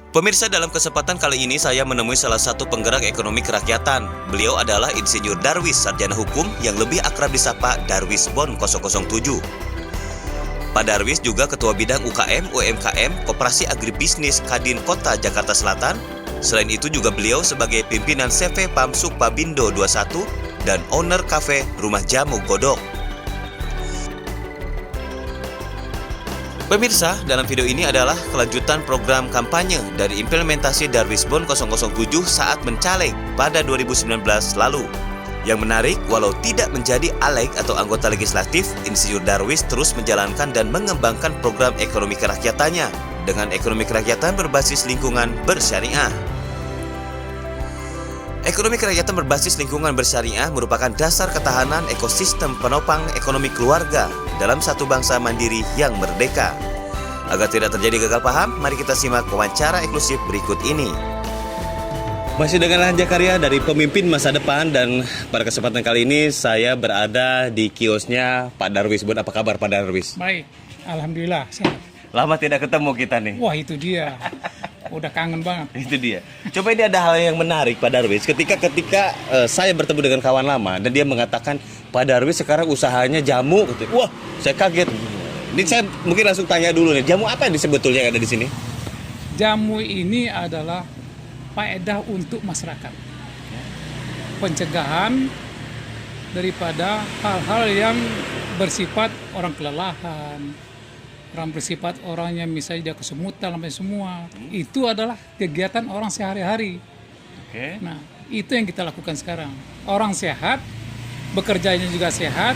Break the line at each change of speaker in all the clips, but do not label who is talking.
Pemirsa, dalam kesempatan kali ini saya menemui salah satu penggerak ekonomi kerakyatan. Beliau adalah Insinyur Darwis, sarjana hukum yang lebih akrab disapa Darwis Bond 007. Pak Darwis juga Ketua Bidang UKM, UMKM, Koperasi Agribisnis Kadin Kota Jakarta Selatan. Selain itu juga beliau sebagai pimpinan CV PAM Sukbabindo 21 dan owner kafe Rumah Jamu Godok. Pemirsa, dalam video ini adalah kelanjutan program kampanye dari implementasi Darwis Bond 007 saat mencaleg pada 2019 lalu. Yang menarik, walau tidak menjadi aleg atau anggota legislatif, Insinyur Darwis terus menjalankan dan mengembangkan program ekonomi kerakyatannya dengan ekonomi kerakyatan berbasis lingkungan bersyariah. Ekonomi kerakyatan berbasis lingkungan bersyariah merupakan dasar ketahanan ekosistem penopang ekonomi keluarga dalam satu bangsa mandiri yang merdeka. Agar tidak terjadi gagal paham, mari kita simak wawancara eksklusif berikut ini.
Masih dengan Lanja Karya dari Pemimpin Masa Depan, dan pada kesempatan kali ini saya berada di kiosnya Pak Darwis Bond. Apa kabar Pak Darwis?
Baik, alhamdulillah sehat.
Lama tidak ketemu kita nih.
Wah, itu dia. Udah kangen banget.
Itu dia. Coba, ini ada hal yang menarik Pak Darwis. Ketika saya bertemu dengan kawan lama dan dia mengatakan Pak Darwis sekarang usahanya jamu. Wah, saya kaget. Ini saya mungkin langsung tanya dulu nih. Jamu apa yang sebetulnya yang ada di sini?
Jamu ini adalah faedah untuk masyarakat. Pencegahan daripada hal-hal yang bersifat orang kelelahan, orang bersifat orang yang misalnya dia kesemutan sampai semua. Itu adalah kegiatan orang sehari-hari.
Oke.
Nah, itu yang kita lakukan sekarang. Orang sehat, bekerjanya juga sehat.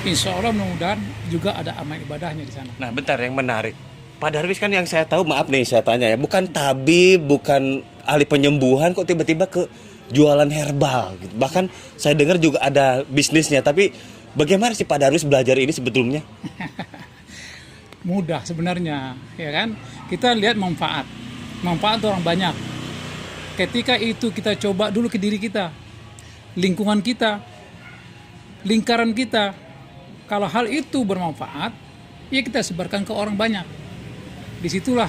Insya Allah mudah-mudahan juga ada amal ibadahnya di sana.
Nah, bentar, yang menarik. Pak Darwis kan yang saya tahu, maaf nih saya tanya ya, bukan tabib, bukan ahli penyembuhan, kok tiba-tiba ke jualan herbal gitu. Bahkan saya dengar juga ada bisnisnya, tapi bagaimana sih Pak Darwis belajar ini sebetulnya?
Mudah sebenarnya, ya kan? Kita lihat manfaat orang banyak. Ketika itu kita coba dulu ke diri kita, lingkungan kita, lingkaran kita. Kalau hal itu bermanfaat, ya kita sebarkan ke orang banyak. Disitulah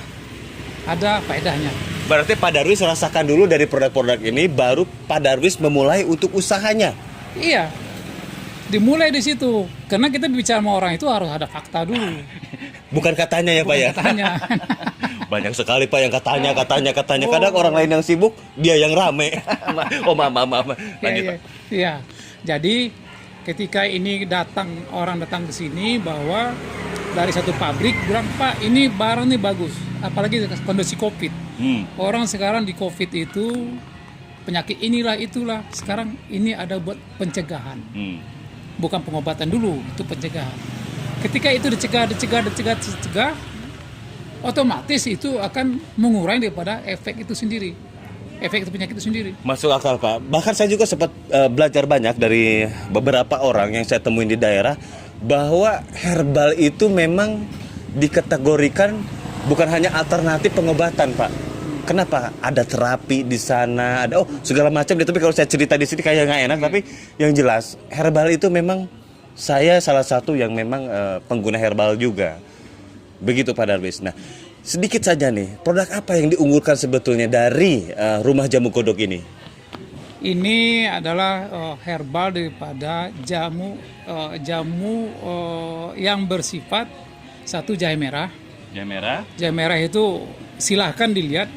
ada faedahnya.
Berarti Pak Darwis rasakan dulu dari produk-produk ini, baru Pak Darwis memulai untuk usahanya.
Iya, dimulai di situ. Karena kita bicara sama orang itu harus ada fakta dulu.
Bukan katanya ya Pak ya?
Katanya.
Banyak sekali Pak yang katanya. Kadang orang lain yang sibuk, dia yang rame. Oh maaf. Lanjut Pak.
Iya. Jadi ketika ini orang datang ke sini bahwa dari satu pabrik bilang, Pak, ini barang nih bagus. Apalagi kondisi COVID. Orang sekarang di COVID itu penyakit inilah itulah. Sekarang ini ada buat pencegahan. Bukan pengobatan dulu, itu pencegahan. Ketika itu dicegah, otomatis itu akan mengurangi daripada efek itu sendiri. Efek itu penyakit itu sendiri.
Masuk akal Pak. Bahkan saya juga sempat belajar banyak dari beberapa orang yang saya temuin di daerah, bahwa herbal itu memang dikategorikan bukan hanya alternatif pengobatan Pak. Kenapa? Ada terapi di sana, ada segala macam. Tapi kalau saya cerita di sini kayak nggak enak. Tapi yang jelas herbal itu memang saya salah satu yang memang pengguna herbal juga. Begitu Pak Darwis. Nah, sedikit saja nih, produk apa yang diunggulkan sebetulnya dari Rumah Jamu Godok ini?
Ini adalah herbal daripada jamu yang bersifat satu jahe merah.
Jahe merah?
Jahe merah itu silahkan dilihat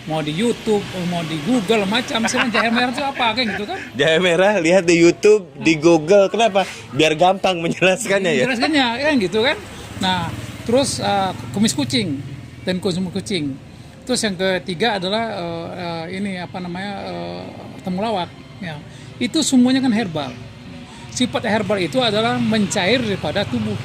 mau di YouTube, mau di Google macam. Misalnya jahe merah itu apa kayak gitu kan?
Jahe merah lihat di YouTube, di Google. Kenapa? Biar gampang menjelaskannya ya.
Menjelaskannya kan gitu kan. Nah, terus kumis kucing dan konsumsi kucing. Terus yang ketiga adalah temulawak. Ya. Itu semuanya kan herbal. Sifat herbal itu adalah mencair daripada tubuh.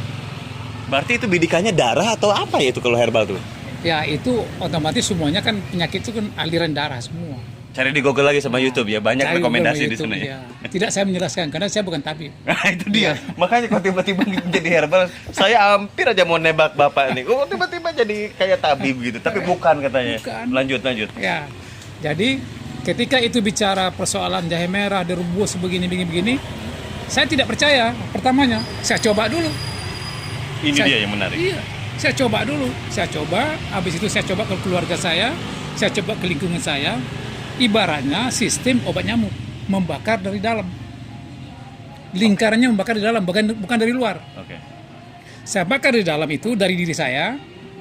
Berarti itu bidikannya darah atau apa ya itu kalau herbal tuh?
Ya itu otomatis semuanya kan penyakit itu kan aliran darah semua.
Cari di Google lagi sama YouTube ya, banyak rekomendasi di sana ya.
Tidak saya menjelaskan karena saya bukan tabib.
Nah itu dia, makanya kok tiba-tiba jadi herbal, saya hampir aja mau nebak Bapak nih. Kok tiba-tiba jadi kayak tabib gitu, tapi bukan katanya.
Bukan.
Lanjut.
Ya, jadi ketika itu bicara persoalan jahe merah direbus begini, saya tidak percaya. Pertamanya, saya coba dulu.
Dia yang menarik.
Iya, Saya coba dulu, habis itu saya coba ke keluarga saya coba ke lingkungan saya. Ibaratnya sistem obat nyamuk, membakar dari dalam. Lingkarannya membakar di dalam, bukan dari luar.
Oke.
Saya bakar di dalam itu dari diri saya,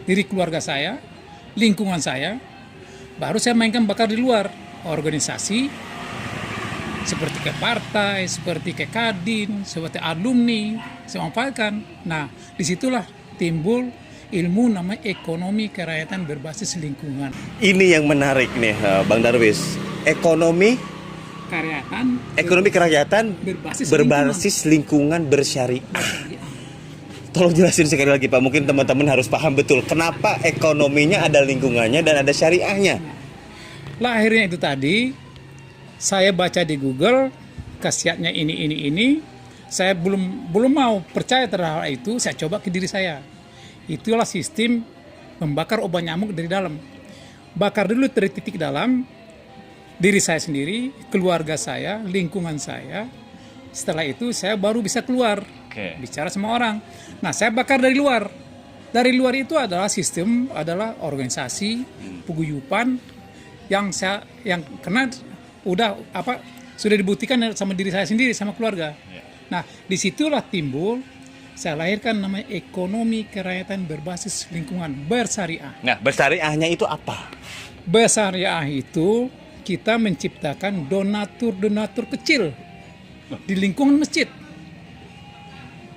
diri keluarga saya, lingkungan saya. Baru saya mainkan bakar di luar, organisasi, seperti ke partai, seperti ke Kadin, seperti alumni, saya manfaatkan. Nah, disitulah timbul ilmu namanya ekonomi kerakyatan berbasis lingkungan.
Ini yang menarik nih, Bang Darwis. Ekonomi kerakyatan berbasis lingkungan bersyariah. Tolong jelasin sekali lagi Pak, mungkin teman-teman harus paham betul kenapa ekonominya ada lingkungannya dan ada syariahnya.
Lahirnya itu tadi, saya baca di Google, khasiatnya ini. Saya belum mau percaya terhadap itu, saya coba ke diri saya. Itulah sistem membakar obat nyamuk dari dalam. Bakar dulu dari titik dalam, diri saya sendiri, keluarga saya, lingkungan saya. Setelah itu saya baru bisa keluar, bicara sama orang. Nah, saya bakar dari luar. Dari luar itu adalah sistem, adalah organisasi, paguyuban yang kena sudah dibuktikan sama diri saya sendiri, sama keluarga. Nah, disitulah timbul saya lahirkan namanya ekonomi kerakyatan berbasis lingkungan bersyariah.
Nah, bersyariahnya itu apa?
Bersyariah itu kita menciptakan donatur kecil di lingkungan masjid.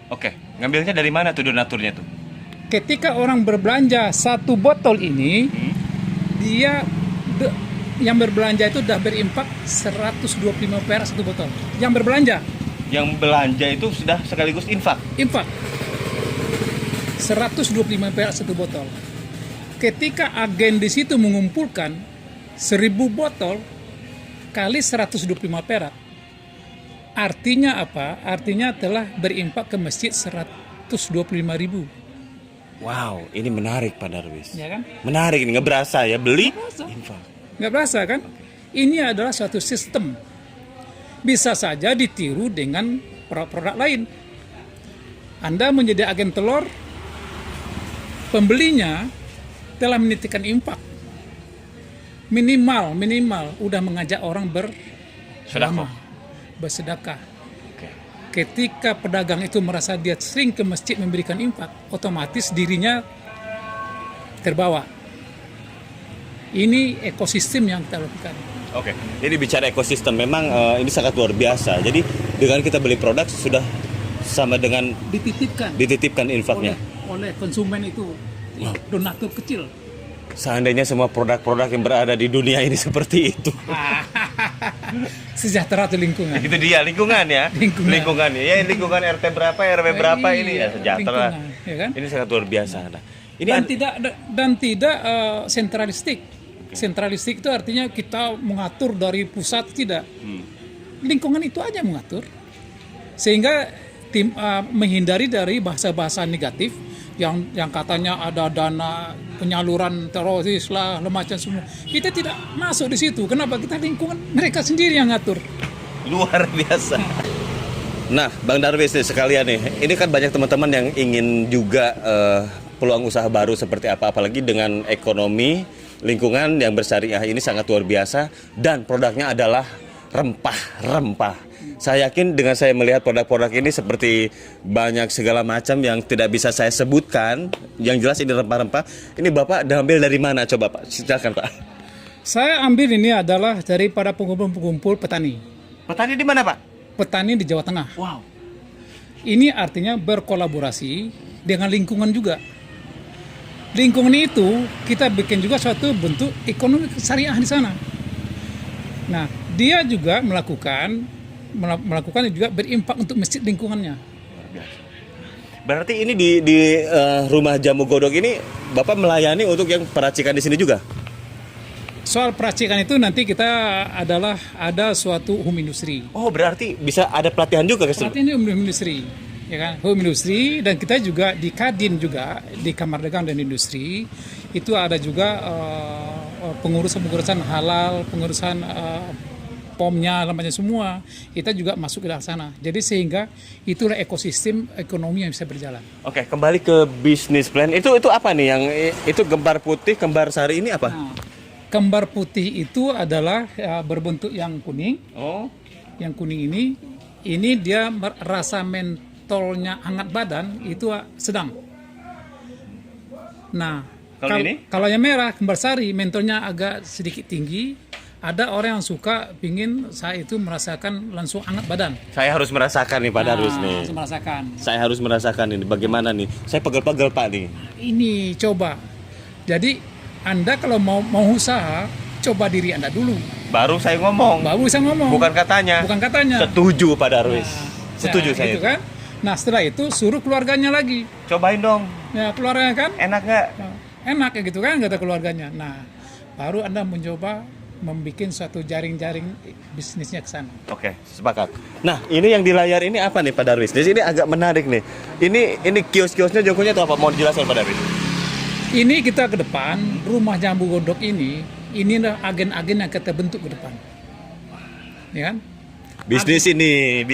Oke, ngambilnya dari mana tuh donaturnya tuh?
Ketika orang berbelanja 1 botol ini, yang berbelanja itu sudah berimpak 125 perak 1 botol. Yang belanja
itu sudah sekaligus infak.
125 perak 1 botol. Ketika agen di situ mengumpulkan 1000 botol kali 125 perak. Artinya apa? Artinya telah berimpak ke masjid 125.000.
Wow, ini menarik Pak Darwis.
Ya kan?
Menarik ini, nggak berasa ya beli infak.
Nggak berasa kan? Ini adalah suatu sistem. Bisa saja ditiru dengan produk lain. Anda menjadi agen telur, pembelinya telah menitikan infak. Minimal udah mengajak orang bersedekah. Ketika pedagang itu merasa dia sering ke masjid memberikan infak, otomatis dirinya terbawa. Ini ekosistem yang kita lakukan.
Oke, jadi bicara ekosistem memang ini sangat luar biasa. Jadi dengan kita beli produk sudah sama dengan dititipkan infaknya
oleh konsumen itu, donatur kecil.
Seandainya semua produk-produk yang berada di dunia ini seperti itu.
Sejahtera tuh lingkungan.
Itu dia lingkungan ya. Lingkungan ya, lingkungan RT berapa, RW berapa ini ya sejahtera.
Ya kan?
Ini sangat luar biasa. Nah, ini
dan tidak sentralistik. Sentralistik itu artinya kita mengatur dari pusat, tidak. Lingkungan itu aja mengatur. Sehingga menghindari dari bahasa-bahasa negatif yang katanya ada dana penyaluran teroris lah, macam semua. Kita tidak masuk di situ. Kenapa? Kita lingkungan mereka sendiri yang ngatur.
Luar biasa. Nah, Bang Darwis nih sekalian nih. Ini kan banyak teman-teman yang ingin juga peluang usaha baru seperti apa, apalagi dengan ekonomi lingkungan yang bersyariah ini sangat luar biasa dan produknya adalah rempah-rempah. Saya yakin dengan saya melihat produk-produk ini seperti banyak segala macam yang tidak bisa saya sebutkan. Yang jelas ini rempah-rempah. Ini Bapak ambil dari mana? Coba Pak, silakan Pak.
Saya ambil ini adalah daripada pengumpul petani.
Petani di mana Pak?
Petani di Jawa Tengah.
Wow.
Ini artinya berkolaborasi dengan lingkungan juga. Lingkungan itu kita bikin juga suatu bentuk ekonomi syariah di sana. Nah, dia juga melakukan juga berimpak untuk masjid lingkungannya.
Berarti ini di rumah jamu godok ini Bapak melayani untuk yang peracikan di sini juga?
Soal peracikan itu nanti kita ada suatu home industry.
Oh, berarti bisa ada pelatihan juga ke sini?
Pelatihan di home industry. Ya kan, home industry, dan kita juga di Kadin juga, di Kamar Dagang dan Industri itu ada juga pengurusan halal, pengurusan pomnya, namanya semua, kita juga masuk ke dalam sana. Jadi sehingga itulah ekosistem ekonomi yang bisa berjalan.
Oke, kembali ke bisnis plan. Itu apa nih yang itu kembar putih, kembar sari ini apa?
Nah, kembar putih itu adalah berbentuk yang kuning.
Oh.
Yang kuning ini dia rasa mentolnya hangat badan itu sedang. Nah, kalau yang merah kembar sari mentolnya agak sedikit tinggi. Ada orang yang suka pingin saya itu merasakan langsung hangat badan.
Saya harus merasakan nih Pak Darwis nih.
Harus merasakan.
Saya harus merasakan ini bagaimana nih. Saya pegel-pegel Pak nih.
Ini coba. Jadi Anda kalau mau usaha, coba diri Anda dulu.
Baru saya ngomong. Bukan katanya.
Bukan katanya.
Setuju Pak Darwis. Setuju saya.
Gitu kan? Nah setelah itu suruh keluarganya lagi.
Cobain dong.
Ya keluarganya kan.
Enak nggak?
Nah, enak ya gitu kan kata keluarganya. Nah baru Anda mencoba membuat suatu jaring-jaring bisnisnya ke sana.
Oke, sepakat. Nah, ini yang di layar ini apa nih Pak Darwis? Di sini agak menarik nih. Ini kios-kiosnya jokonya itu apa? Mau dijelaskan Pak Darwis?
Ini kita ke depan, rumah jambu godok inilah agen-agen yang kita bentuk ke depan. Ya kan?
Bisnis nih,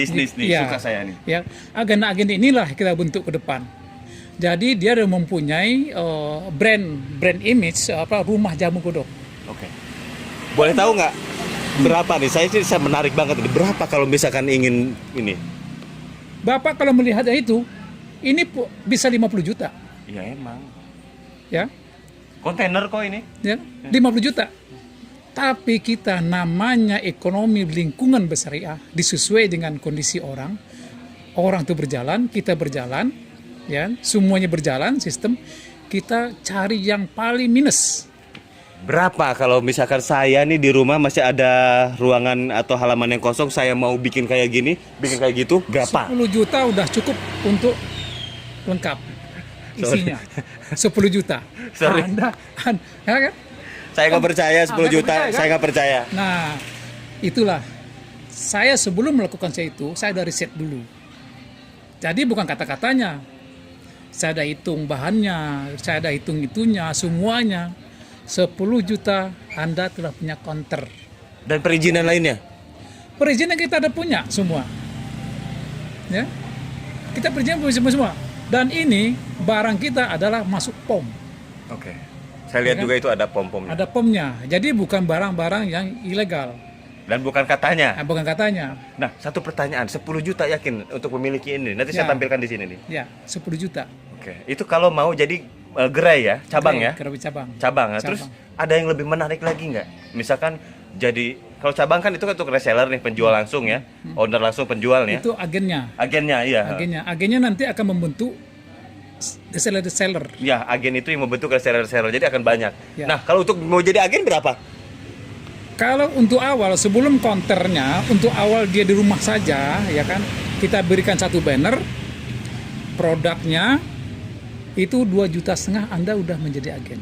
ya,
suka saya nih.
Ya, agen-agen inilah kita bentuk ke depan. Jadi dia sudah mempunyai brand image rumah jamu godok.
Oke. Boleh tahu nggak berapa nih? Saya menarik banget ini. Berapa kalau misalkan ingin ini?
Bapak kalau melihat itu, ini bisa 50 juta.
Ya emang.
Ya.
Kontainer kok ini?
Ya, 50 juta. Tapi kita namanya ekonomi lingkungan bersyariah disesuai dengan kondisi orang. Orang itu berjalan, kita berjalan, ya, semuanya berjalan sistem. Kita cari yang paling minus.
Berapa kalau misalkan saya nih di rumah masih ada ruangan atau halaman yang kosong, saya mau bikin kayak gini, bikin kayak gitu, berapa?
10 juta udah cukup untuk lengkap isinya. 10 juta.
Sorry.
Anda ya kan?
Saya nggak percaya 10 juta,
percaya, kan?
saya nggak percaya.
Nah, itulah. Saya sebelum melakukan itu, saya udah riset dulu. Jadi bukan kata-katanya. Saya ada hitung bahannya, saya ada hitung itunya, semuanya. 10 juta Anda telah punya counter.
Dan perizinan lainnya?
Perizinan kita ada punya semua. Ya. Kita perizinan punya semua. Dan ini barang kita adalah masuk POM.
Oke. Saya lihat
Ya kan?
juga itu ada pom-pomnya.
Ada POM-nya. Jadi bukan barang-barang yang ilegal.
Dan bukan katanya.
Nah, bukan katanya.
Nah, satu pertanyaan, 10 juta yakin untuk memiliki ini? Nanti saya
Ya.
tampilkan di sini nih.
Ya, 10 juta.
Oke. Itu kalau mau jadi gerai ya, cabang ya?
Gerai cabang.
Cabang. Nah, terus ada yang lebih menarik lagi nggak? Misalkan jadi, kalau cabang kan itu kan untuk reseller nih, penjual langsung ya, owner langsung penjual nih ya.
Itu agennya.
Agennya, iya.
Agennya nanti akan membentuk reseller.
Ya, agen itu yang membentuk reseller, jadi akan banyak.
Ya.
Nah, kalau untuk mau jadi agen berapa?
Kalau untuk awal, sebelum counternya, untuk awal dia di rumah saja, ya kan, kita berikan satu banner, produknya, itu 2,5 juta Anda udah menjadi agen.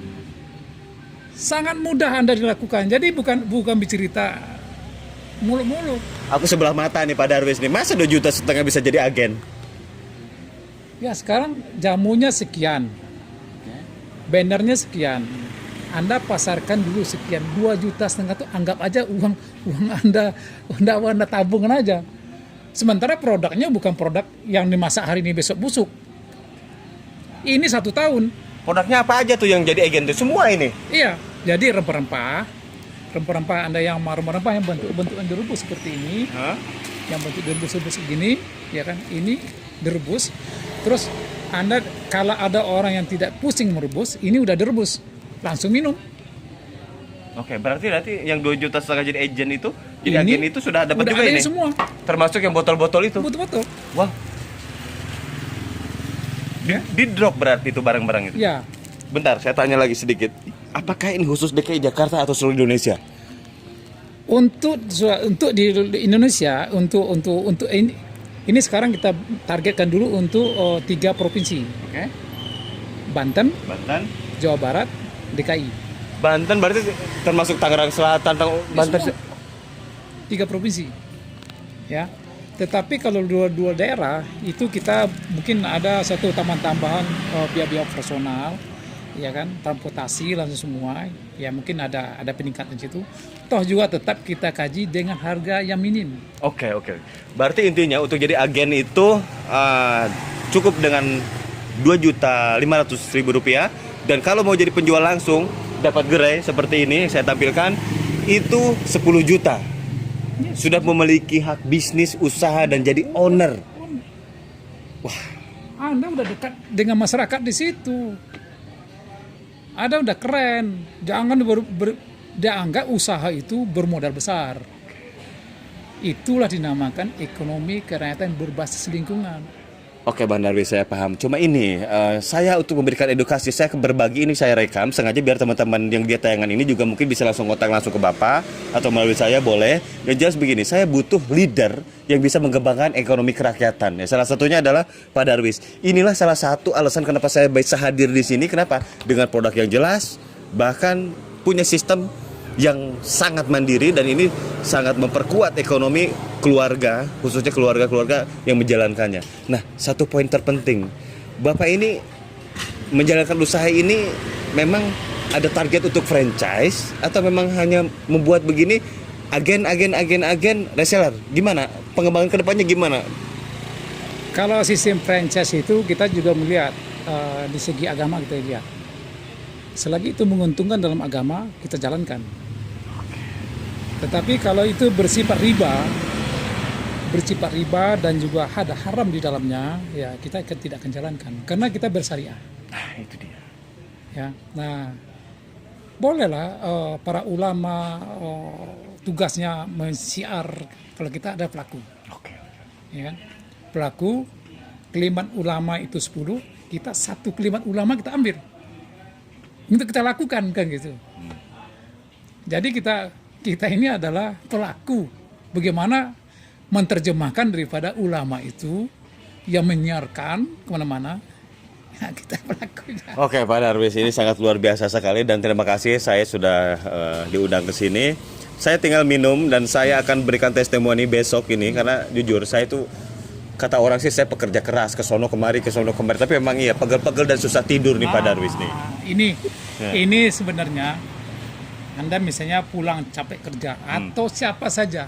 Sangat mudah Anda dilakukan. Jadi bukan bercerita muluk-muluk.
Aku sebelah mata nih Pak Darwis nih. Masa 2,5 juta bisa jadi agen?
Ya sekarang jamunya sekian, bannernya sekian. Anda pasarkan dulu sekian, 2,5 juta itu anggap aja uang Anda tabungan aja. Sementara produknya bukan produk yang dimasak hari ini besok busuk. Ini 1 tahun.
Produknya apa aja tuh yang jadi agen tuh? Semua ini?
Iya, jadi rempah-rempah Anda yang rempah-rempah yang bentuk direbus seperti ini, yang bentuk direbus begini, ya kan? Ini direbus. Terus Anda kalau ada orang yang tidak pusing merebus, ini udah direbus, langsung minum.
Oke, berarti yang 2,5 juta jadi agen itu, jadi agen itu sudah dapat juga ini?
Semua.
Termasuk yang botol-botol itu?
Betul-betul.
Wah. Di drop berarti itu barang-barang itu?
Ya.
Bentar, saya tanya lagi sedikit. Apakah ini khusus DKI Jakarta atau seluruh Indonesia?
Untuk di Indonesia, untuk ini sekarang kita targetkan dulu untuk 3 provinsi.
Oke.
Banten, Jawa Barat, DKI.
Banten berarti termasuk Tangerang Selatan, Banten.
3 provinsi. Ya. Tetapi kalau dua daerah itu kita mungkin ada satu tambahan biaya operasional ya kan, transportasi langsung semua, ya mungkin ada peningkatan di situ. Toh juga tetap kita kaji dengan harga yang minim.
Oke. Berarti intinya untuk jadi agen itu cukup dengan 2.500.000 rupiah, dan kalau mau jadi penjual langsung dapat gerai seperti ini yang saya tampilkan itu 10 juta. Sudah memiliki hak bisnis, usaha, dan jadi owner. Wah,
Anda udah dekat dengan masyarakat di situ. Anda udah keren. Jangan dianggap usaha itu bermodal besar. Itulah dinamakan ekonomi kerakyatan berbasis lingkungan.
oke Bang Darwis, saya paham. Cuma ini, saya untuk memberikan edukasi, saya berbagi ini saya rekam sengaja biar teman-teman yang lihat tayangan ini juga mungkin bisa langsung kontak langsung ke Bapak atau melalui saya boleh. Yang jelas begini, saya butuh leader yang bisa mengembangkan ekonomi kerakyatan. Ya, salah satunya adalah Pak Darwis. Inilah salah satu alasan kenapa saya bisa hadir di sini. Kenapa? Dengan produk yang jelas, bahkan punya sistem yang sangat mandiri, dan ini sangat memperkuat ekonomi keluarga, khususnya keluarga-keluarga yang menjalankannya. Nah, satu poin terpenting, Bapak ini menjalankan usaha ini memang ada target untuk franchise atau memang hanya membuat begini agen reseller? Gimana? Pengembangan kedepannya gimana?
Kalau sistem franchise itu kita juga melihat di segi agama kita lihat. Selagi itu menguntungkan dalam agama, kita jalankan. Tetapi kalau itu bersifat riba dan juga ada haram di dalamnya, ya kita tidak akan jalankan. Karena kita bersyariah.
Nah, itu dia.
Ya, nah bolehlah para ulama tugasnya mensiar kalau kita ada pelaku.
Oke.
Ya kan? Pelaku, kalimat ulama itu 10, kita satu kalimat ulama kita ambil. Untuk kita lakukan kan gitu. Jadi kita ini adalah pelaku. Bagaimana menerjemahkan daripada ulama itu yang menyiarkan kemana-mana. Ya, kita pelakunya.
Oke Pak Darwis, ini sangat luar biasa sekali dan terima kasih saya sudah diundang ke sini. Saya tinggal minum dan saya akan berikan testimoni besok ini karena jujur saya itu kata orang sih saya pekerja keras ke sono kemari tapi memang iya pegel-pegel dan susah tidur nih Pak Darwis nih.
Ini sebenarnya Anda misalnya pulang capek kerja atau siapa saja,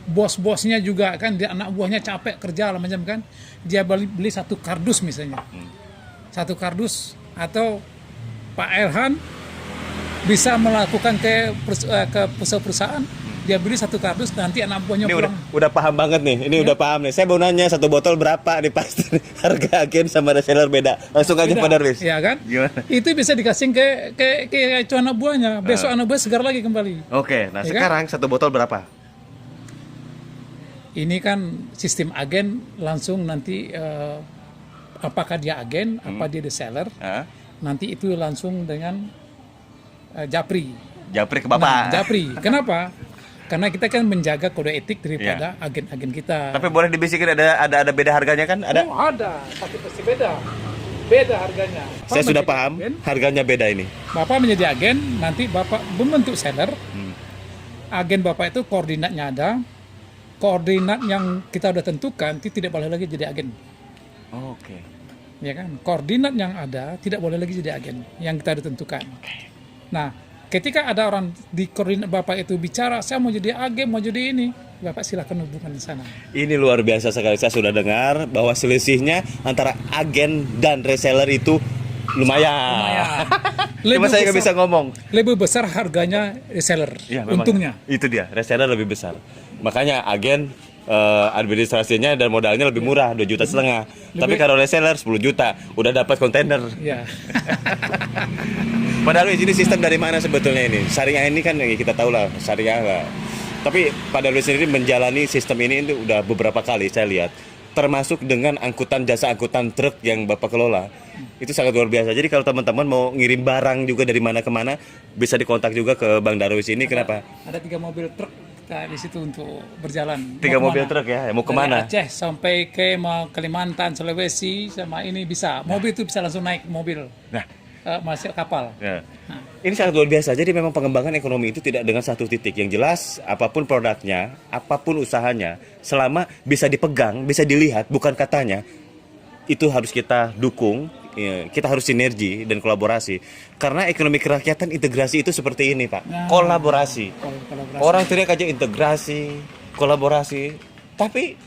bos-bosnya juga kan, dia anak buahnya capek kerja lah macam kan, dia beli satu kardus misalnya, satu kardus, atau Pak Elhan bisa melakukan ke perusahaan, dia beli satu kardus, nanti anak buahnya
Ini
pulang.
udah paham banget nih, ini udah paham nih. Saya mau nanya satu botol berapa nih pasti harga agen sama reseller beda. Langsung aja Pak Darwis.
Ya kan?
Gimana?
Itu bisa dikasih ke itu anak buahnya. Besok anak buah segar lagi kembali.
Oke, nah
Ya
sekarang satu botol berapa?
Ini kan sistem agen langsung nanti apakah dia agen, apa dia reseller. Nanti itu langsung dengan Japri.
Japri ke Bapak.
Nah, Japri. Kenapa? Karena kita kan menjaga kode etik daripada agen-agen kita.
Tapi boleh dibisikin ada beda harganya kan? Ada?
Oh, ada. Tapi pasti beda. Beda harganya.
Saya sudah paham, harganya beda ini.
Bapak menjadi agen, nanti Bapak membentuk seller. Agen Bapak itu koordinatnya ada. Koordinat yang kita udah tentukan itu tidak boleh lagi jadi agen.
Oke.
Ya kan? Koordinat yang ada tidak boleh lagi jadi agen yang kita udah tentukan. Nah, ketika ada orang di koordinat Bapak itu bicara, saya mau jadi agen, mau jadi ini, Bapak silakan hubungan di sana. Ini
luar biasa sekali, saya sudah dengar bahwa selisihnya antara agen dan reseller itu lumayan. Cuma saya nggak bisa ngomong.
Lebih besar harganya reseller, untungnya.
Itu dia, reseller lebih besar. Makanya agen administrasinya dan modalnya lebih murah, 2,5 juta. Tapi kalau reseller 10 juta, udah dapat kontainer.
Ya.
Padahal ini sistem dari mana sebetulnya ini? Syariah ini kan kita tahu lah, syariah lah. Tapi Pak Darwis sendiri menjalani sistem ini itu udah beberapa kali saya lihat. Termasuk dengan jasa angkutan truk yang Bapak kelola. Itu sangat luar biasa. Jadi kalau teman-teman mau ngirim barang juga dari mana ke mana, bisa dikontak juga ke Bang Darwis ini. Kenapa?
Ada 3 mobil truk kita di situ untuk berjalan.
3 mobil truk ya, mau kemana?
Dari Aceh sampai ke Kalimantan, Sulawesi, sama ini bisa. Mobil itu bisa langsung naik mobil.
Nah,
masih kapal.
Ya. Ini sangat luar biasa. Jadi memang pengembangan ekonomi itu tidak dengan satu titik. Yang jelas, apapun produknya, apapun usahanya, selama bisa dipegang, bisa dilihat, bukan katanya, itu harus kita dukung, ya, kita harus sinergi dan kolaborasi. Karena ekonomi kerakyatan integrasi itu seperti ini, Pak.
Nah,
Kolaborasi.
kolaborasi.
Orang teriak aja integrasi, kolaborasi, tapi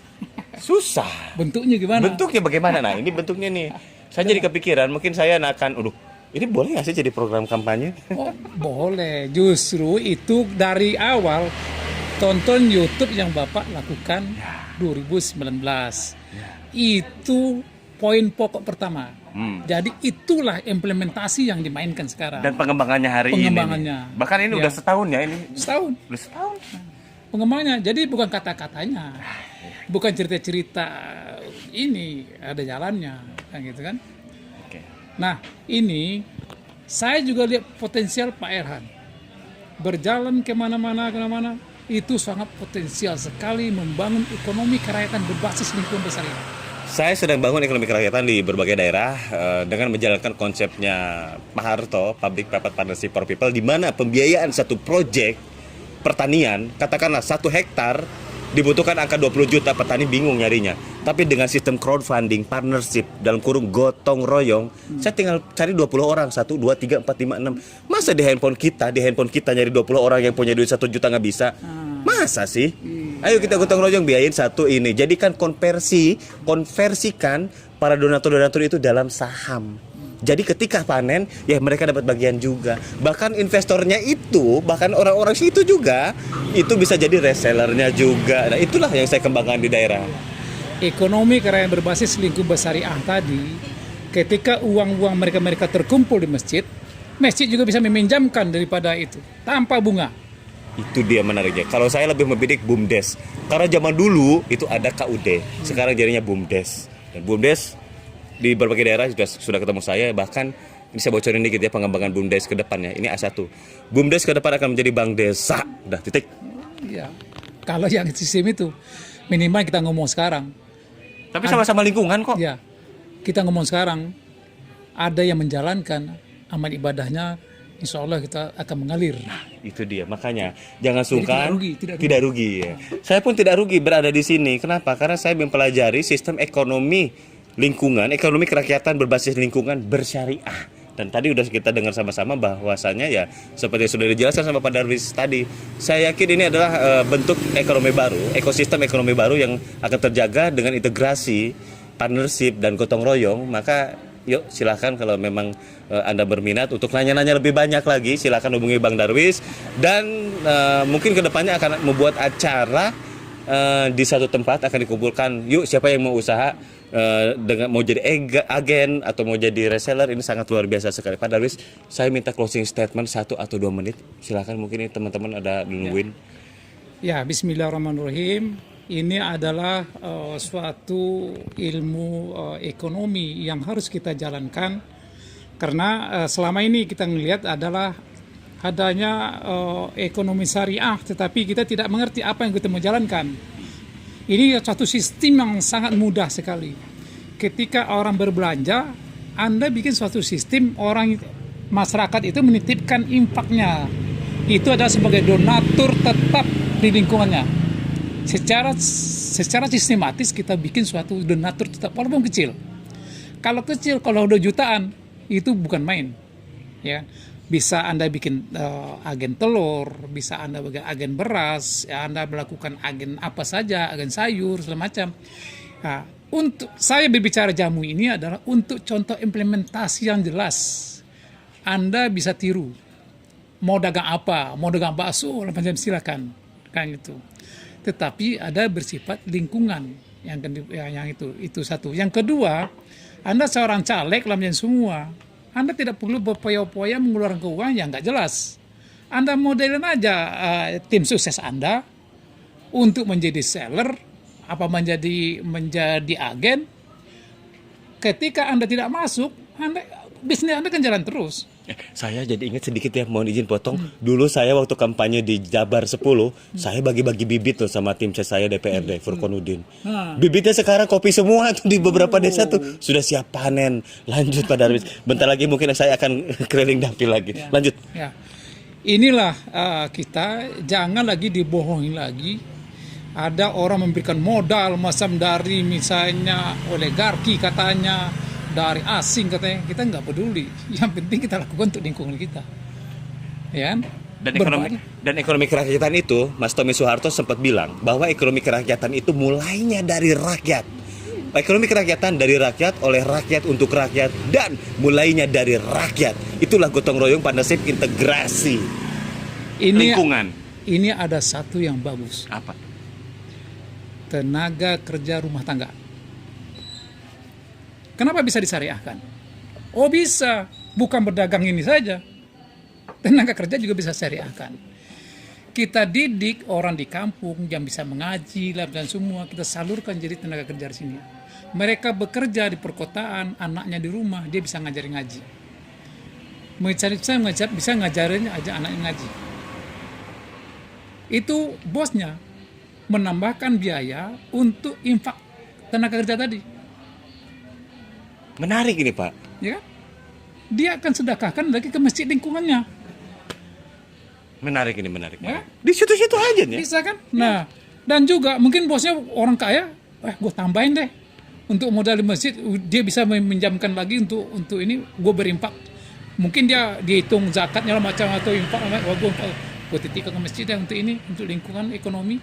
susah.
Bentuknya gimana?
Bentuknya bagaimana? Nah, ini bentuknya nih. Saya jadi kepikiran, mungkin saya akan, ini boleh nggak sih jadi program kampanye?
Oh, boleh. Justru itu dari awal tonton YouTube yang Bapak lakukan 2019. Itu poin pokok pertama. Jadi itulah implementasi yang dimainkan sekarang.
Dan pengembangannya hari
Pengembangannya.
ini. Bahkan ini
Ya.
udah setahun ya ini.
Setahun.
Udah setahun.
Pengembangannya. Jadi bukan kata-katanya. Bukan cerita-cerita ini ada jalannya. Kan gitu kan.
Oke.
Nah, ini saya juga lihat potensial Pak Erhan. Berjalan kemana-mana, itu sangat potensial sekali membangun ekonomi kerakyatan berbasis lingkungan besar ini.
Saya sedang bangun ekonomi kerakyatan di berbagai daerah dengan menjalankan konsepnya Pak Harto, Public Private Partnership for People, di mana pembiayaan satu proyek pertanian, katakanlah 1 hektar, dibutuhkan angka 20 juta, petani bingung nyarinya. Tapi dengan sistem crowdfunding, partnership, dalam kurung gotong royong, saya tinggal cari 20 orang, 1, 2, 3, 4, 5, 6. Masa di handphone kita nyari 20 orang yang punya duit 1 juta nggak bisa? Masa sih? Ayo kita gotong royong biayain satu ini. Jadikan konversikan para donatur-donatur itu dalam saham. Jadi ketika panen, ya mereka dapat bagian juga. Bahkan investornya itu, bahkan orang-orang situ juga, itu bisa jadi resellernya juga. Nah, itulah yang saya kembangkan di daerah.
Ekonomi kerakyatan berbasis lingkungan syariah tadi, ketika uang-uang mereka terkumpul di masjid, masjid juga bisa meminjamkan daripada itu tanpa bunga.
Itu dia menariknya. Kalau saya lebih membidik BUMDes. Karena zaman dulu itu ada KUD, sekarang jadinya BUMDes. Dan BUMDes di berbagai daerah sudah ketemu saya, bahkan ini saya bocorin dikit ya pengembangan BUMDes ke depannya. Ini A1. BUMDes ke depan akan menjadi bank desa. Udah titik.
Ya. Kalau yang sistem itu minimal kita ngomong sekarang.
Tapi sama-sama lingkungan kok.
Ya. Kita ngomong sekarang ada yang menjalankan amal ibadahnya, insya Allah kita akan mengalir.
Itu dia, makanya jangan sungkan.
Tidak
rugi. Ya. Saya pun tidak rugi berada di sini. Kenapa? Karena saya mempelajari sistem ekonomi lingkungan, ekonomi kerakyatan berbasis lingkungan bersyariah. Dan tadi udah kita dengar sama-sama bahwasannya ya seperti yang sudah dijelaskan sama Pak Darwis tadi. Saya yakin ini adalah bentuk ekonomi baru, ekosistem ekonomi baru yang akan terjaga dengan integrasi, partnership dan gotong royong. Maka yuk silahkan kalau memang Anda berminat untuk nanya-nanya lebih banyak lagi, silahkan hubungi Bang Darwis. Dan mungkin kedepannya akan membuat acara di satu tempat akan dikumpulkan. Yuk siapa yang mau usaha dengan mau jadi agen atau mau jadi reseller, ini sangat luar biasa sekali. Pak Darwis, saya minta closing statement 1 atau 2 menit. Silahkan, mungkin ini teman-teman ada nungguin.
Ya, bismillahirrahmanirrahim. Ini adalah suatu ilmu ekonomi yang harus kita jalankan, karena selama ini kita melihat adalah adanya ekonomi syariah, tetapi kita tidak mengerti apa yang kita mau jalankan. Ini suatu sistem yang sangat mudah sekali. Ketika orang berbelanja, Anda bikin suatu sistem, masyarakat itu menitipkan infaknya. Itu adalah sebagai donatur tetap di lingkungannya. Secara sistematis kita bikin suatu donatur tetap, walaupun kecil. Kalau kecil, kalau udah jutaan, itu bukan main. Ya. Bisa Anda bikin agen telur, bisa Anda bikin agen beras, ya Anda melakukan agen apa saja, agen sayur, segala macam. Nah, untuk saya berbicara jamu ini adalah untuk contoh implementasi yang jelas. Anda bisa tiru. Mau dagang apa, mau dagang bakso, macam silakan, kan itu. Tetapi ada bersifat lingkungan yang itu satu. Yang kedua, Anda seorang caleg lain semua. Anda tidak perlu berpoya-poya mengeluarkan keuangan yang nggak jelas. Anda modelin aja tim sukses Anda untuk menjadi seller, apa menjadi agen. Ketika Anda tidak masuk, bisnis Anda kan jalan terus.
Saya jadi ingat sedikit ya, mohon izin potong. Dulu saya waktu kampanye di Jabar 10, saya bagi-bagi bibit tuh sama tim saya DPRD, Furkonudin. Bibitnya sekarang kopi semua tuh di beberapa desa tuh. Sudah siap panen. Lanjut Pak Darwis. Bentar lagi mungkin saya akan keliling dapil lagi. Lanjut.
Ya. Inilah kita jangan lagi dibohongi lagi. Ada orang memberikan modal macam dari misalnya oligarki katanya, dari asing katanya, kita nggak peduli. Yang penting kita lakukan untuk lingkungan kita, ya kan?
Dan ekonomi kerakyatan itu, Mas Tommy Soeharto sempat bilang bahwa ekonomi kerakyatan itu mulainya dari rakyat. Ekonomi kerakyatan dari rakyat, oleh rakyat, untuk rakyat, dan mulainya dari rakyat. Itulah gotong royong pada nasib integrasi lingkungan.
Ini ada satu yang bagus.
Apa?
Tenaga kerja rumah tangga. Kenapa bisa disyariahkan? Oh bisa, bukan berdagang ini saja. Tenaga kerja juga bisa syariahkan. Kita didik orang di kampung yang bisa mengaji dan semua, kita salurkan jadi tenaga kerja di sini. Mereka bekerja di perkotaan, anaknya di rumah, dia bisa ngajarin ngaji. Bisa ngajarin aja anaknya ngaji. Itu bosnya menambahkan biaya untuk infak tenaga kerja tadi.
Menarik ini, Pak.
Ya kan? Dia akan sedekahkan lagi ke masjid lingkungannya.
Menarik ini, menarik.
Ya?
Di situ-situ aja nih.
Bisa kan? Nah, dan juga mungkin bosnya orang kaya, gue tambahin deh untuk modal di masjid, dia bisa meminjamkan lagi untuk ini, gue berimpak. Mungkin dia dihitung zakatnya macam atau infak, gue titikkan ke masjid ya untuk ini, untuk lingkungan ekonomi.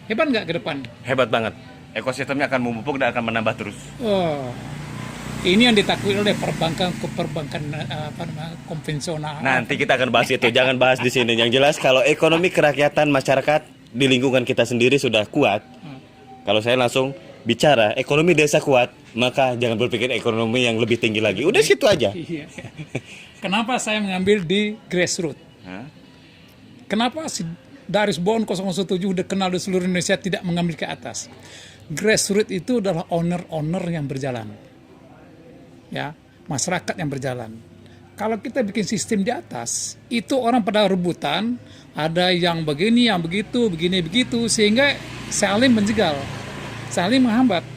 Hebat nggak ke depan?
Hebat banget. Ekosistemnya akan memupuk dan akan menambah terus.
Oh, ini yang ditakui oleh perbankan konvensional.
Nanti kita akan bahas itu, jangan bahas di sini. Yang jelas kalau ekonomi kerakyatan masyarakat di lingkungan kita sendiri sudah kuat. Kalau saya langsung bicara ekonomi desa kuat, maka jangan berpikir ekonomi yang lebih tinggi lagi. Udah situ aja.
Iya. Kenapa saya mengambil di grassroots? Kenapa si Darwisbon 007 udah kenal di seluruh Indonesia tidak mengambil ke atas? Grassroots itu adalah owner yang berjalan. Ya, masyarakat yang berjalan. Kalau kita bikin sistem di atas, itu orang pada rebutan, ada yang begini, yang begitu, begini, begitu, sehingga saling menjegal, saling menghambat.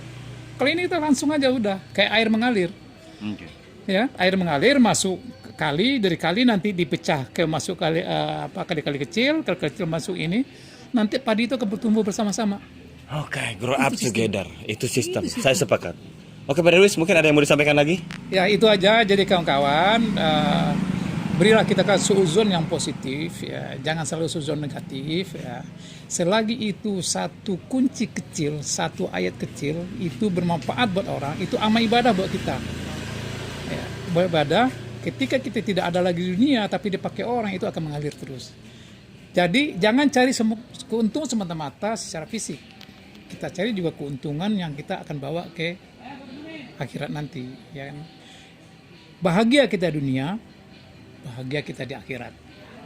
Kalau ini kita langsung aja udah, kayak air mengalir.
Okay.
Ya, air mengalir masuk kali, dari kali nanti dipecah ke masuk kali kali kecil, kali kecil masuk ini, nanti padi itu akan bertumbuh bersama-sama.
Oke, grow up together. Itu sistem. Saya sepakat. Oke, Pak Darwis, mungkin ada yang mau disampaikan lagi?
Ya, itu aja. Jadi kawan-kawan, berilah kita suuzon yang positif, ya. Jangan selalu suuzon negatif, ya. Selagi itu satu kunci kecil, satu ayat kecil, itu bermanfaat buat orang, itu amal ibadah buat kita. Ya, beribadah, ketika kita tidak ada lagi di dunia, tapi dipakai orang, itu akan mengalir terus. Jadi, jangan cari keuntungan semata-mata secara fisik. Kita cari juga keuntungan yang kita akan bawa ke akhirat nanti, ya kan? Bahagia kita dunia, bahagia kita di akhirat.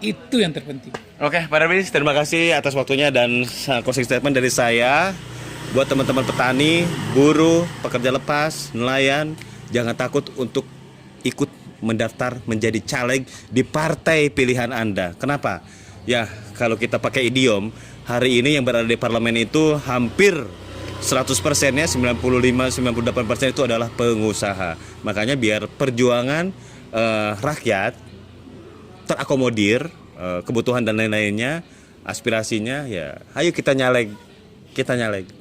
Itu yang terpenting.
Oke, Pak Darwis, terima kasih atas waktunya dan closing statement dari saya. Buat teman-teman petani, buruh, pekerja lepas, nelayan, jangan takut untuk ikut mendaftar menjadi caleg di partai pilihan Anda. Kenapa? Ya, kalau kita pakai idiom, hari ini yang berada di parlemen itu hampir 100%-nya 95-98% itu adalah pengusaha. Makanya biar perjuangan rakyat terakomodir, kebutuhan dan lain-lainnya, aspirasinya, ya ayo kita nyalek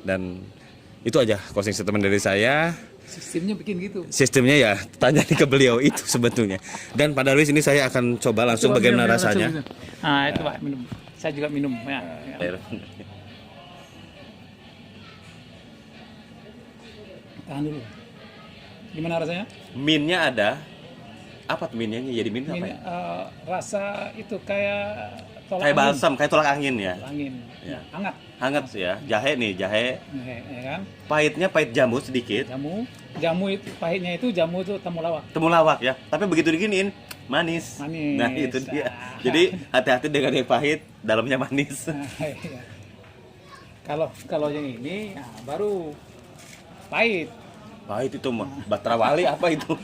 dan itu aja closing statement dari saya.
Sistemnya bikin gitu.
Sistemnya ya tanya ke beliau itu sebetulnya. Dan Pak Darwis, ini saya akan coba langsung bagaimana rasanya.
Ah, itu Pak, minum. Saya juga minum ya. Tahan dulu. Gimana rasanya?
Minnya ada. Apa tuh minnya? Jadi min apa?
Rasa itu kayak tolak
kayak
angin.
balsam, kayak tolak angin ya.
Angin.
Ya.
Hangat.
Hangat sih ya. Jahe nih, jahe.
Ya kan?
Pahitnya pahit jamu sedikit.
Jamu itu pahitnya itu jamu itu temulawak.
Temulawak ya. Tapi begitu diginiin manis.
Manis.
Nah, itu dia. Jadi hati-hati dengan yang pahit, dalamnya manis.
Iya. Kalau yang ini baru pahit.
Pahit itu mah batrawali apa itu?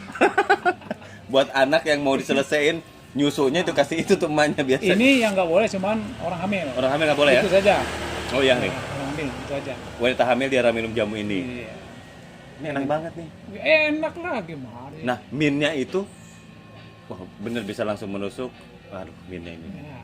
Buat anak yang mau diselesain nyusunya itu kasih itu tuh emaknya biasa.
Ini yang nggak boleh cuman orang hamil.
Orang hamil nggak boleh ya?
Itu saja.
Oh iya nih.
Orang hamil itu aja.
Wanita hamil dia minum jamu ini.
Iya.
Ini enak banget nih.
Enak lah gimana.
Nah, minnya itu wah bener bisa langsung menusuk. Aduh, minnya ini.
Ya.